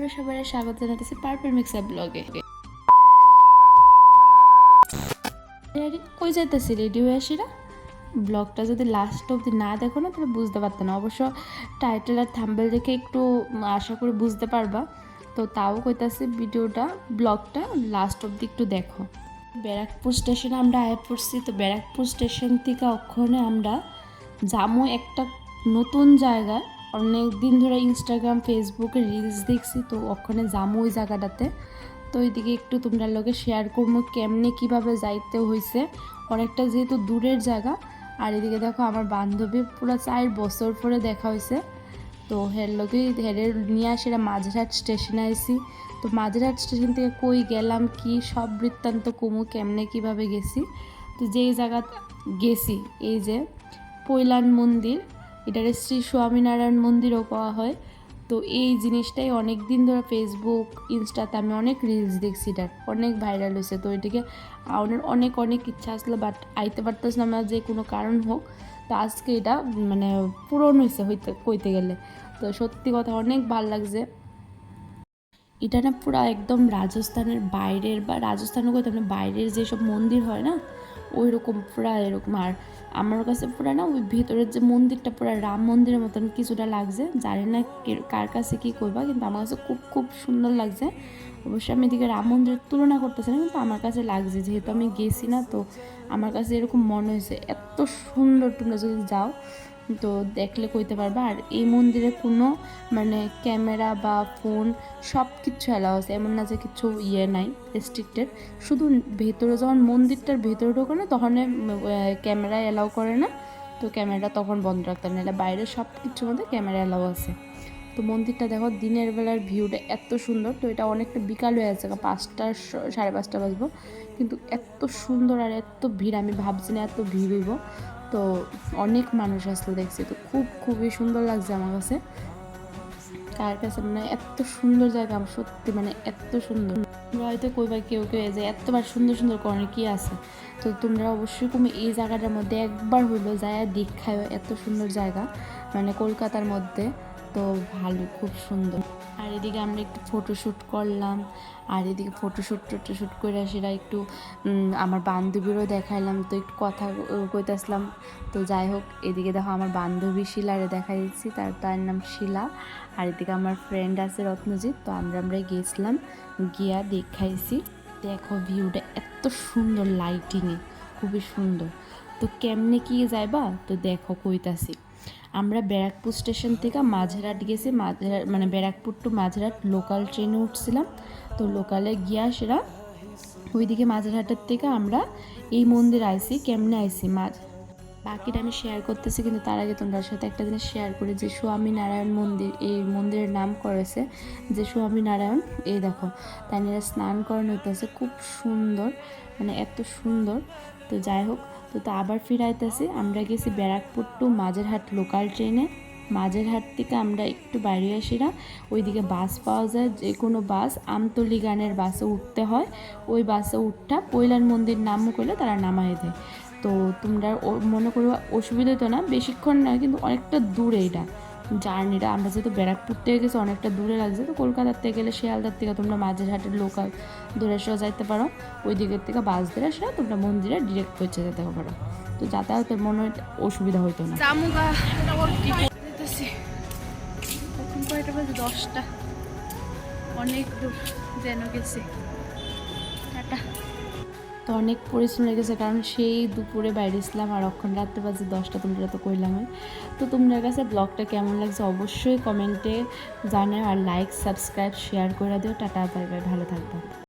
আবারও সবাই স্বাগত জানাতেছি পার্পল মিক্সার ব্লগে। কই যাইতেছি রেডি হয়ে আসি না, ব্লগটা যদি লাস্ট অবধি না দেখো না তাহলে বুঝতে পারতো না। অবশ্য টাইটেল আর থাম্বনেল দেখে একটু আশা করি বুঝতে পারবা, তো তাও কইতাছি ভিডিওটা ব্লগটা লাস্ট অবধি একটু দেখো। ব্যারাকপুর স্টেশনে আমরা আয়া পড়ছি। তো ব্যারাকপুর স্টেশন থেকে ওখানে আমরা যাবো একটা নতুন জায়গায়। অনেক দিন ধরে ইনস্টাগ্রাম ফেসবুকে রিলস দেখছি, তো ওখানে যাবো ওই জায়গাটাতে। তো ওইদিকে একটু তোমরা লোকে শেয়ার করবো কেমনে কীভাবে যাইতে হয়েছে, অনেকটা যেহেতু দূরের জায়গা। আর এদিকে দেখো আমার বান্ধবী পুরো 4 বছর পরে দেখা হয়েছে, তো হের লোকে হেরে নিয়ে আসে মাঝেরহাট স্টেশনে আইসি। তো মাঝেরহাট স্টেশন থেকে কই গেলাম কি সব বৃত্তান্ত কমু কেমনে কীভাবে গেছি। তো যেই জায়গা গেছি এই যে পৈলান মন্দির, এটারে শ্রী স্বামীনারায়ণ মন্দিরও পাওয়া হয়। তো এই জিনিসটাই অনেক দিন ধরে ফেসবুক ইনস্টাতে আমি অনেক রিলস দেখছি, এটার অনেক ভাইরাল হয়েছে। তো এটিকে আমার অনেক অনেক ইচ্ছা আসলো, বাট আইতে পারতেছিলাম না যে কোনো কারণ হোক। তো আজকে এটা মানে পূরণ হয়েছে কইতে গেলে। তো সত্যি কথা অনেক ভালো লাগছে। এটা না পুরো একদম রাজস্থানের বাইরের বা রাজস্থানও কইতে মানে বাইরের যেসব মন্দির হয় না ওই রকম পুরা এরকম। আর আমার কাছে পুরা না ওই ভেতরের যে মন্দিরটা পুরা রাম মন্দিরের মতন কিছুটা লাগছে, জানি না কার কাছে কী করবা, কিন্তু আমার কাছে খুব খুব সুন্দর লাগছে। অবশ্যই আমি এদিকে রাম মন্দিরের তুলনা করতেছি না, কিন্তু আমার কাছে লাগছে যেহেতু আমি গেছি না, তো আমার কাছে এরকম মনে হয়েছে এত সুন্দর। তোমরা যদি যাও তো দেখলে কইতে পারবা। আর এই মন্দিরে কোনো মানে ক্যামেরা বা ফোন সব কিছু অ্যালাউ আছে, এমন না যে কিছু নাই রেস্ট্রিক্টেড। শুধু ভেতরে যখন মন্দিরটার ভেতরে ঢোকে না তখন ক্যামেরা অ্যালাউ করে না, তো ক্যামেরাটা তখন বন্ধ রাখতে হবে, নাহলে বাইরে সব কিছুর মধ্যে ক্যামেরা অ্যালাউ আছে। তো মন্দিরটা দেখো দিনের বেলার ভিউটা এত সুন্দর। তো এটা অনেকটা বিকাল হয়ে আছে, 5টা 5:30 বাজবো, কিন্তু এত সুন্দর আর এত ভিড় আমি ভাবছি না এত ভিড় হইব। তো অনেক মানুষ আসলে দেখছি, তো খুবই সুন্দর লাগছে আমার কাছে। কার কাছে মানে এত সুন্দর জায়গা সত্যি মানে এত সুন্দর। তোমরা হয়তো কইবা কেউ যে এতবার সুন্দর সুন্দর করে কি আছে, তো তোমরা অবশ্যই তুমি এই জায়গাটার মধ্যে একবার হইলো যায় দেখায়, এত সুন্দর জায়গা মানে কলকাতার মধ্যে। তো ভালো খুব সুন্দর। আর এদিকে আমরা একটু ফটোশ্যুট করলাম, আর এদিকে ফটোশ্যুট করে সেটা একটু আমার বান্ধবীরও দেখাইলাম, তো একটু কথা কইতেছিলাম। তো যাই হোক এদিকে দেখো আমার বান্ধবী শিলারে দেখাই দিচ্ছি, তার নাম শিলা। আর এদিকে আমার ফ্রেন্ড আছে রত্নজিৎ। তো আমরা গিয়েছিলাম, গিয়া দেখাইছি। দেখো ভিউটা এত সুন্দর লাইটিংয়ে, খুবই সুন্দর। তো কেমনে কি যাইবা তো দেখো কইতাছি। আমরা ব্যারাকপুর স্টেশন থেকে মাঝেরহাট গেছি, মাঝেরহাট মানে ব্যারাকপুর টু মাঝেরহাট লোকাল ট্রেনে উঠছিলাম। তো লোকালে গিয়া সেরা ওইদিকে মাঝেরহাটের থেকে আমরা এই মন্দির আইছি। কেমনে আইছি বাকিটা আমি শেয়ার করতেছি, কিন্তু তার আগে তোমাদের সাথে একটা জিনিস শেয়ার করি যে স্বামীনারায়ণ মন্দির, এই মন্দিরের নাম করেছে যে স্বামীনারায়ণ। এই দেখো তাই স্নান করানো হইতেছে, খুব সুন্দর মানে এত সুন্দর। তো যাই হোক তো আবার ফিরাইতেছি। আমরা গেছি ব্যারাকপুর টু মাঝেরহাট লোকাল ট্রেনে। মাঝেরহাট থেকে আমরা একটু বাইরে আসিরা, ওইদিকে বাস পাওয়া যায়, যে কোনো বাস আমতলি গানের বাসে উঠতে হয়। ওই বাসে উঠটা পৈলান মন্দির নাম করলে তারা নামাই দেয়। তো তোমরা মনে করো অসুবিধা তো না, বেশিক্ষণ নয়, কিন্তু অনেকটা দূরে এটা জার্নিটা। আমরা যেহেতু ব্যারাকপুর থেকে গেছি অনেকটা দূরে লাগছে। তো কলকাতার থেকে গেলে শিয়ালদার থেকে তোমরা মাঝেরহাটের লোকাল ধরে এসেও যাইতে পারো, ওই দিকের থেকে বাস ধরে এসে তোমরা মন্দিরে ডিরেক্ট পৌঁছে যেতে পারো। তো যাতায়াতের মনে হয় অসুবিধা হইতো না। এখন কয়টা বাজে? 10টা, অনেক দূর যেন গেছি। টাটা। তো অনেক পরিশ্রম লেগেছে, কারণ সেই দুপুরে বাইরেছিলাম আর এখন রাত্রে বাজে 10টা, তোমরা তো কইলাম। তো তোমার কাছে ব্লগটা কেমন লাগছে অবশ্যই কমেন্টে জানাও, আর লাইক সাবস্ক্রাইব শেয়ার করে দিও। টাটা বাই বাই, ভালো থাকবে।